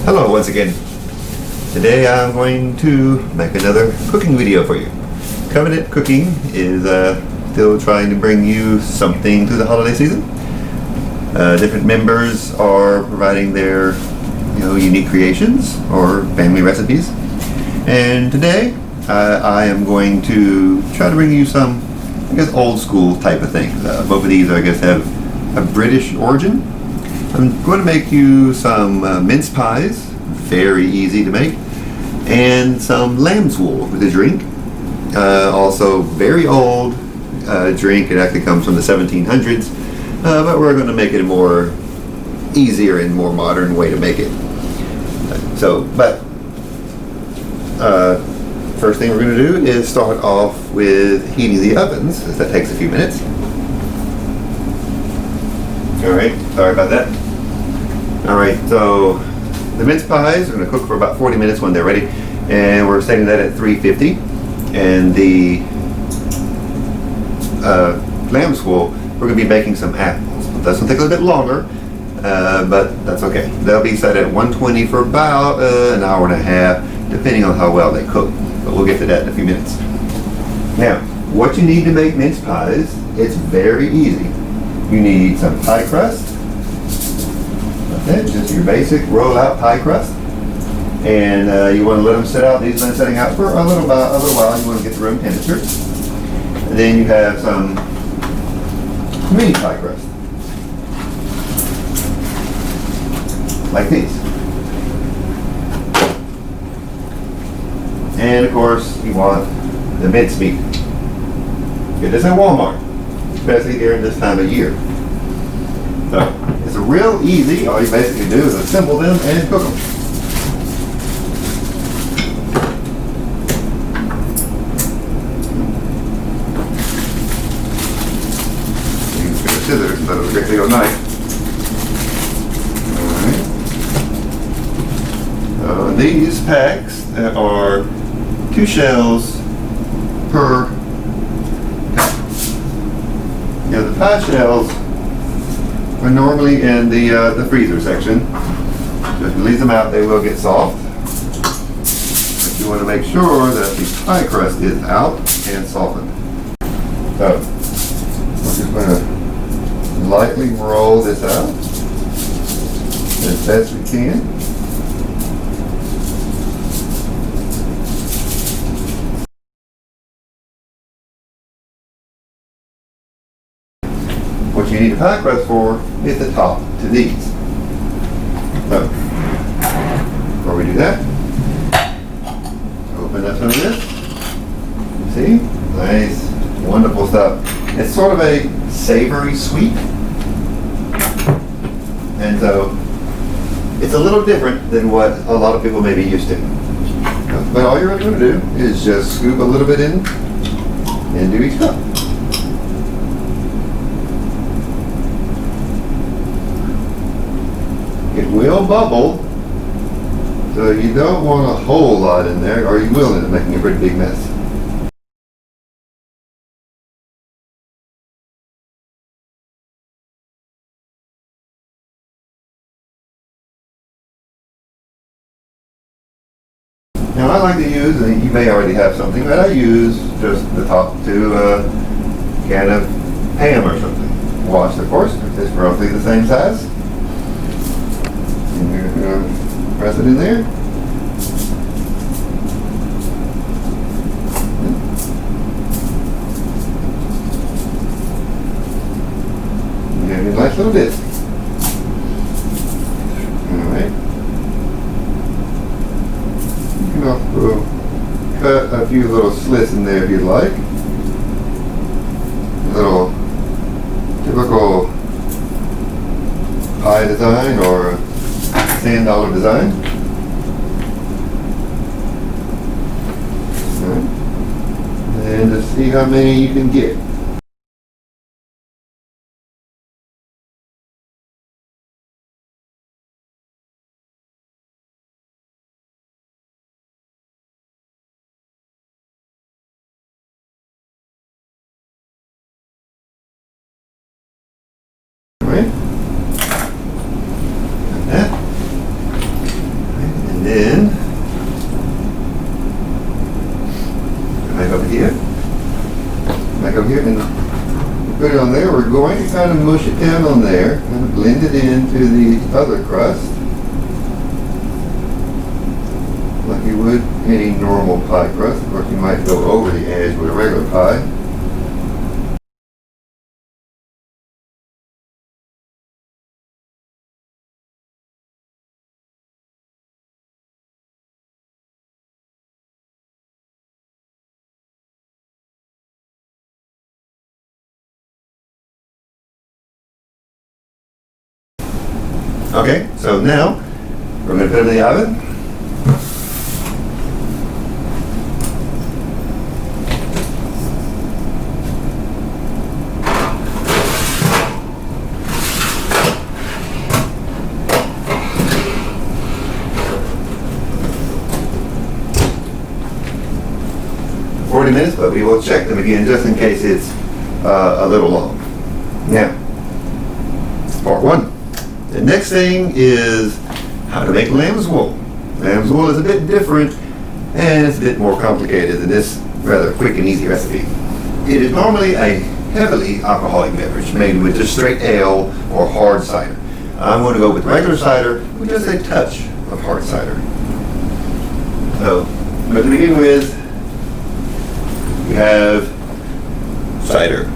Hello once again. Today I'm going to make another cooking video for you. Covenant Cooking is still trying to bring you something through the holiday season. Different members are providing their unique creations or family recipes. And today I am going to try to bring you some, old school type of things. Both of these, have a British origin. I'm going to make you some mince pies, very easy to make, and some lambswool with a drink. Also very old drink. It actually comes from the 1700s, but we're going to make it a more easier and more modern way to make it. First thing we're going to do is start off with heating the ovens, as that takes a few minutes. Alright, sorry about that. Alright, so the mince pies are going to cook for about 40 minutes when they're ready, and we're setting that at 350. And the lambswool, we're going to be baking some apples. That's going to take a little bit longer, but that's okay. They'll be set at 120 for about an hour and a half, depending on how well they cook. But we'll get to that in a few minutes. Now, what you need to make mince pies, it's very easy. You need some pie crust. That's it, just your basic roll-out pie crust. And you want to let them sit out. These have been sitting out for a little while. You want to get the room temperature. And then you have some mini pie crust, like these. And of course, you want the mince meat. Get this at Walmart, especially during this time of year. So it's real easy. All you basically do is assemble them and cook them. Scissors instead of a great big old knife. Alright. These packs are 2 shells per cup. The pie shells are normally in the freezer section. So if you leave them out, they will get soft. But you want to make sure that the pie crust is out and softened. So we're just going to lightly roll this out as best we can. What you need a pie crust for is the top to these. So, before we do that, open up some of this. You see? Nice, wonderful stuff. It's sort of a savory sweet. And so it's a little different than what a lot of people may be used to. But all you're going to do is just scoop a little bit in into each cup. It will bubble, so you don't want a whole lot in there, or you will end up making a pretty big mess. Now I like to use, and you may already have something, but I use just the top to a can of ham or something. Washed, of course, it's roughly the same size. And you're going to press it in there. And you have a nice little disc. Alright. You can also cut a few little slits in there if you'd like. A little typical pie design or $10 design. Alright. And just see how many you can get. Right? Like that. kind of mush it down on there and blend it into the other crust like you would any normal pie crust. Of course, you might go over the edge with a regular pie. Okay, so now we're going to put it in the oven. For 40 minutes, but we will check them again just in case it's a little long. Now, part one. The next thing is how to make lambswool. Lambswool is a bit different and it's a bit more complicated than this rather quick and easy recipe. It is normally a heavily alcoholic beverage made with just straight ale or hard cider. I'm going to go with regular cider with just a touch of hard cider. So, but to begin with, we have cider.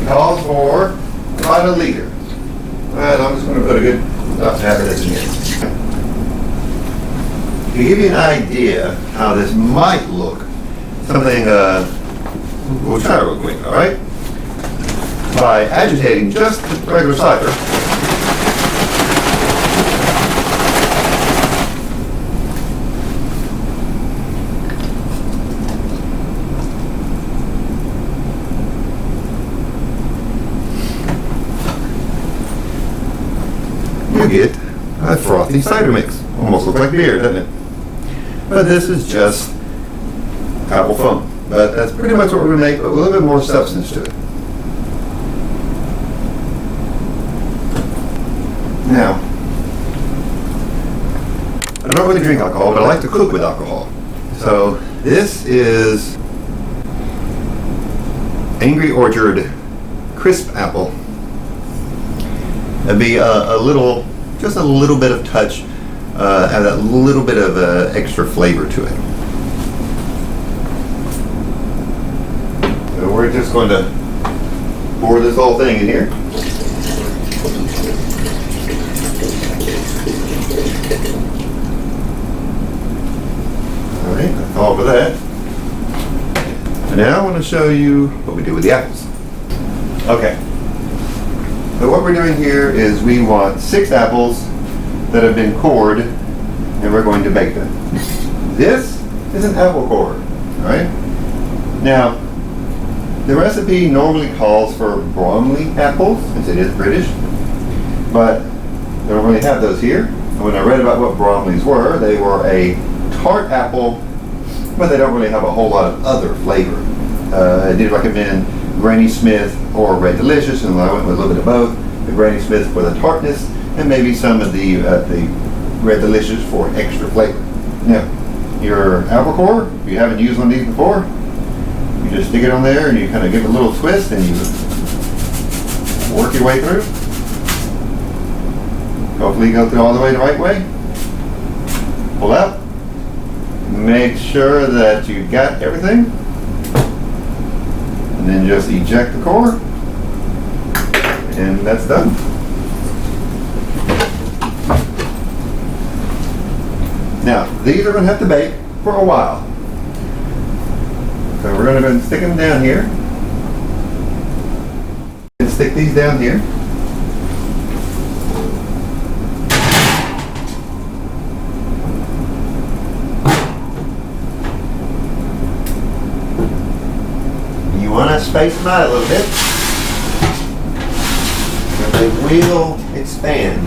It calls for about 1 liter. Alright, I'm just going to put a good enough half of this in here. To give you an idea how this might look, something we'll try real quick, alright? By agitating just the regular cider, you get a frothy cider mix. Almost looks like beer, doesn't it? But this is just apple foam. But that's pretty much what we're going to make, but with a little bit more substance to it. Now, I don't really drink alcohol, but I like to cook with alcohol. So this is Angry Orchard crisp apple. It'd be just a little bit of touch, add a little bit of extra flavor to it. So we're just going to pour this whole thing in here. All right, that's all for that. And now I want to show you what we do with the apples. Okay. So what we're doing here is we want 6 apples that have been cored, and we're going to bake them. This is an apple core, all right? Now, the recipe normally calls for Bromley apples, since it is British, but they don't really have those here. And when I read about what Bromleys were, they were a tart apple, but they don't really have a whole lot of other flavor. I did recommend Granny Smith or Red Delicious, and I went with a little bit of both. The Granny Smith for the tartness, and maybe some of the Red Delicious for extra flavor. Now, your apple core, if you haven't used one of these before, you just stick it on there and you kind of give it a little twist and you work your way through. Hopefully you go through all the way the right way. Pull out. Make sure that you got everything. And then just eject the core, and that's done. Now, these are going to have to bake for a while. So we're going to go and stick them down here. And stick these down here. You want to space them out a little bit, and they will expand.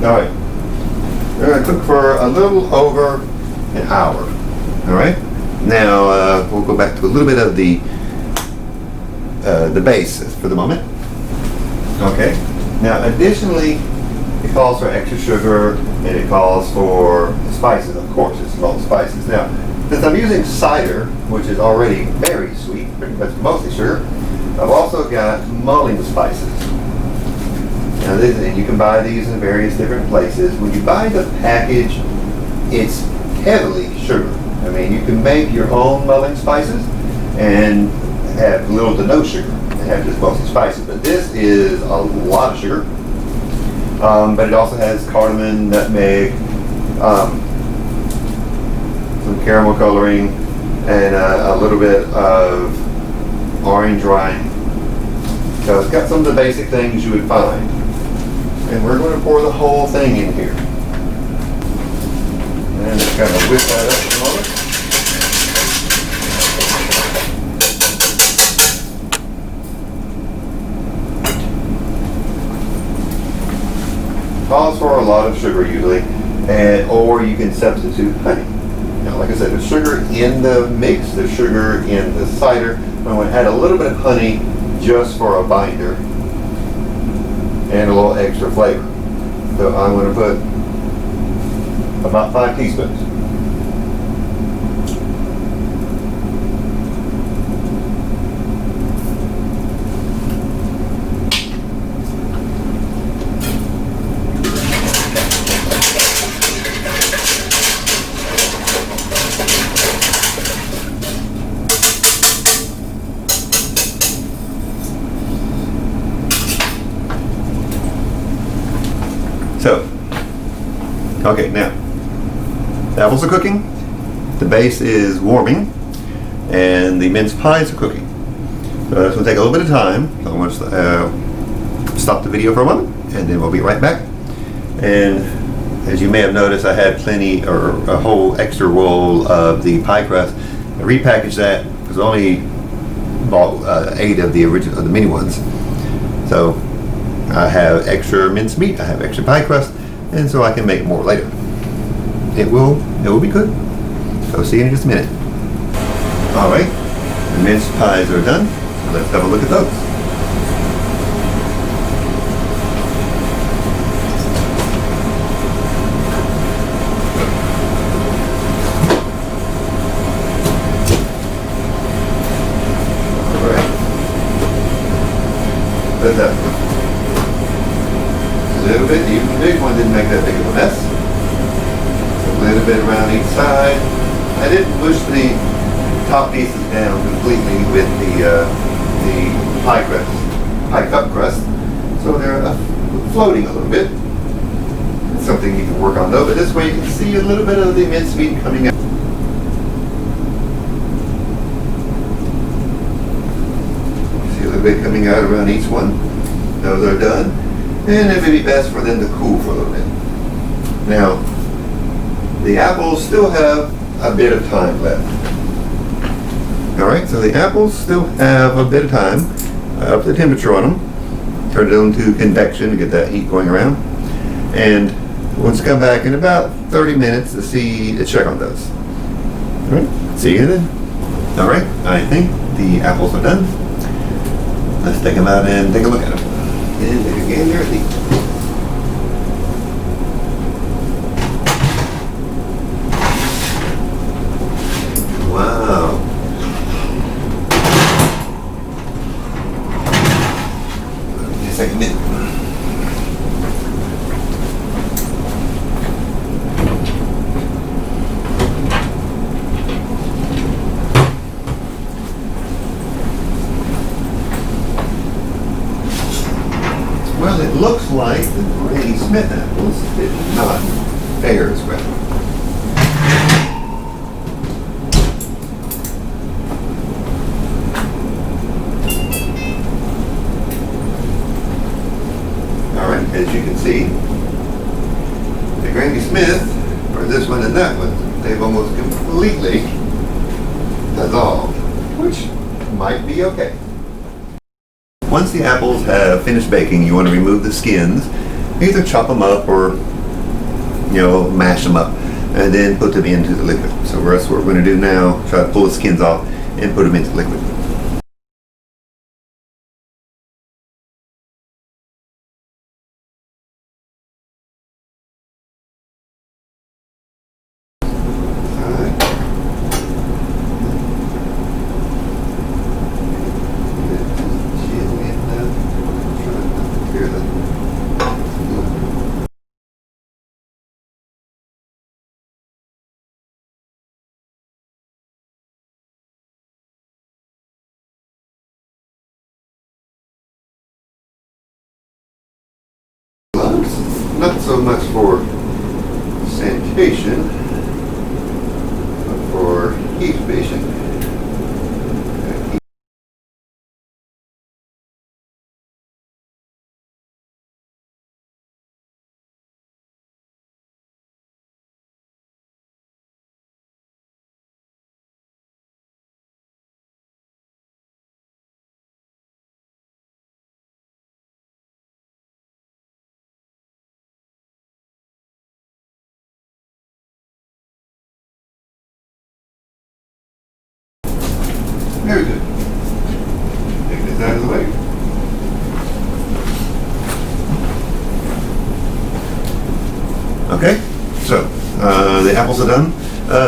All right. We're going to cook for a little over an hour. All right. Now we'll go back to a little bit of the base for the moment. Okay. Now, additionally, it calls for extra sugar and it calls for spices. Of course, it's smoked spices. Now, since I'm using cider, which is already very sweet, pretty much mostly sugar, I've also got mulling spices. Now, and you can buy these in various different places. When you buy the package, it's heavily sugar. I mean, you can make your own mulling spices and have little to no sugar and have just mostly spices. But this is a lot of sugar. But it also has cardamom, nutmeg, some caramel coloring, and a little bit of orange rind. So it's got some of the basic things you would find. And we're going to pour the whole thing in here. And just kind of whip that up for a moment. Calls for a lot of sugar usually, or you can substitute honey. Now, like I said, there's sugar in the mix, there's sugar in the cider. I'm going to add a little bit of honey just for a binder and a little extra flavor. So I'm going to put about 5 teaspoons. So, okay, now, the apples are cooking, the base is warming, and the mince pies are cooking. So that's going to take a little bit of time. So I'm going to stop the video for a moment, and then we'll be right back. And as you may have noticed, I had plenty, or a whole extra roll of the pie crust. I repackaged that because I only bought 8 of the original, the mini ones. So I have extra minced meat, I have extra pie crust, and so I can make more later. It will be good. So see you in just a minute. All right, the minced pies are done. So let's have a look at those. All right. Let's have a little bit, even the big one didn't make that big of a mess. A little bit around each side. I didn't push the top pieces down completely with the pie crust, pie cup crust, so they're floating a little bit. It's something you can work on though, but this way you can see a little bit of the minced meat coming out. See a little bit coming out around each one. Those are done. And it may be best for them to cool for a little bit. Now, the apples still have a bit of time left. Alright, so the apples still have a bit of time. Up the temperature on them. Turn it on to convection to get that heat going around. And we'll come back in about 30 minutes to check on those. Alright, see you then. Alright, I think the apples are done. Let's take them out and take a look at them. And take a gander at these. Wow. Just like a minute. Well, it looks like the Granny Smith apples did not fare as well. Alright, as you can see, the Granny Smith, or this one and that one, they've almost completely dissolved, which might be okay. Once the apples have finished baking, you want to remove the skins. Either chop them up or, mash them up, and then put them into the liquid. So that's what we're going to do now. Try to pull the skins off and put them into liquid. so much for sanitation, but for heat-efficient. Very good. Take this out of the way. Okay, so the apples are done.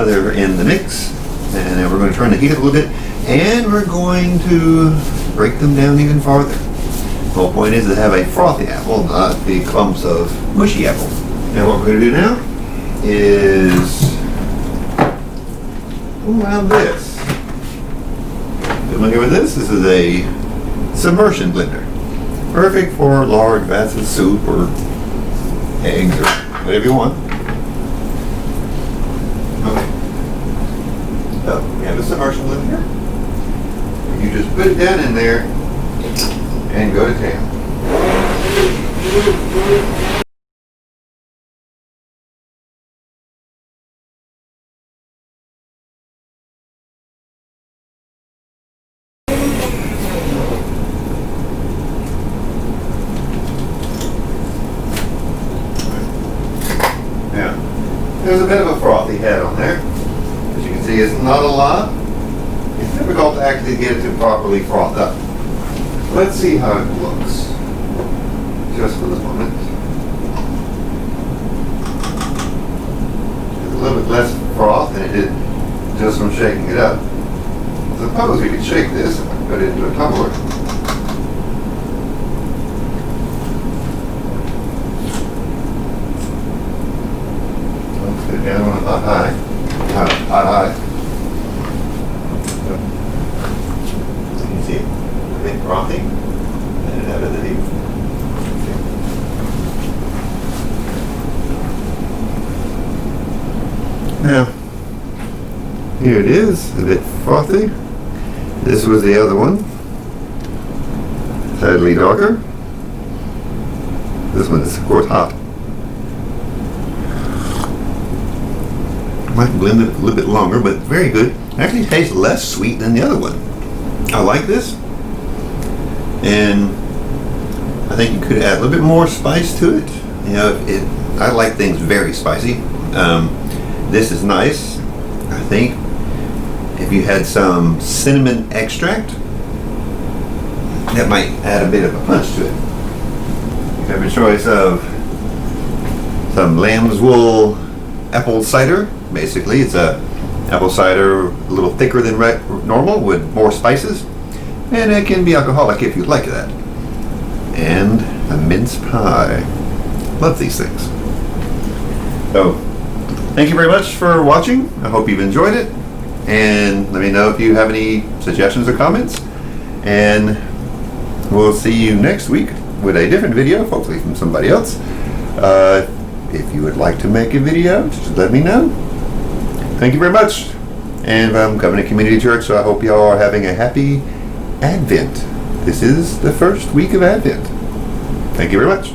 They're in the mix, and then we're going to turn the heat up a little bit, and we're going to break them down even farther. The whole point is to have a frothy apple, not the clumps of mushy apple. Now what we're going to do now is pull out this. Familiar with this? This is a submersion blender. Perfect for large vats of soup or eggs or whatever you want. Okay. So we have a submersion blender here. You just put it down in there and go to town. There's a bit of a frothy head on there. As you can see, it's not a lot. It's difficult to actually get it to properly froth up. Let's see how it looks, just for the moment. It's a little bit less froth than it did just from shaking it up. I suppose we could shake this and put it into a tumbler. Put it down on hot high. Hot high. So, you can see it a bit frothy. And it out of the heat. Now, here it is, a bit frothy. This was the other one. Slightly darker. This one is, of course, hot. Might blend it a little bit longer, but very good. Actually tastes less sweet than the other one. I like this. And I think you could add a little bit more spice to it. You know, I like things very spicy. This is nice. I think if you had some cinnamon extract, that might add a bit of a punch to it. You have a choice of some lambswool apple cider. Basically, it's a apple cider a little thicker than normal with more spices, and it can be alcoholic if you'd like that. And a mince pie. Love these things. So, thank you very much for watching. I hope you've enjoyed it, and let me know if you have any suggestions or comments, and we'll see you next week with a different video, hopefully from somebody else. If you would like to make a video, just let me know. Thank you very much. And I'm Covenant Community Church, so I hope you all are having a happy Advent. This is the first week of Advent. Thank you very much.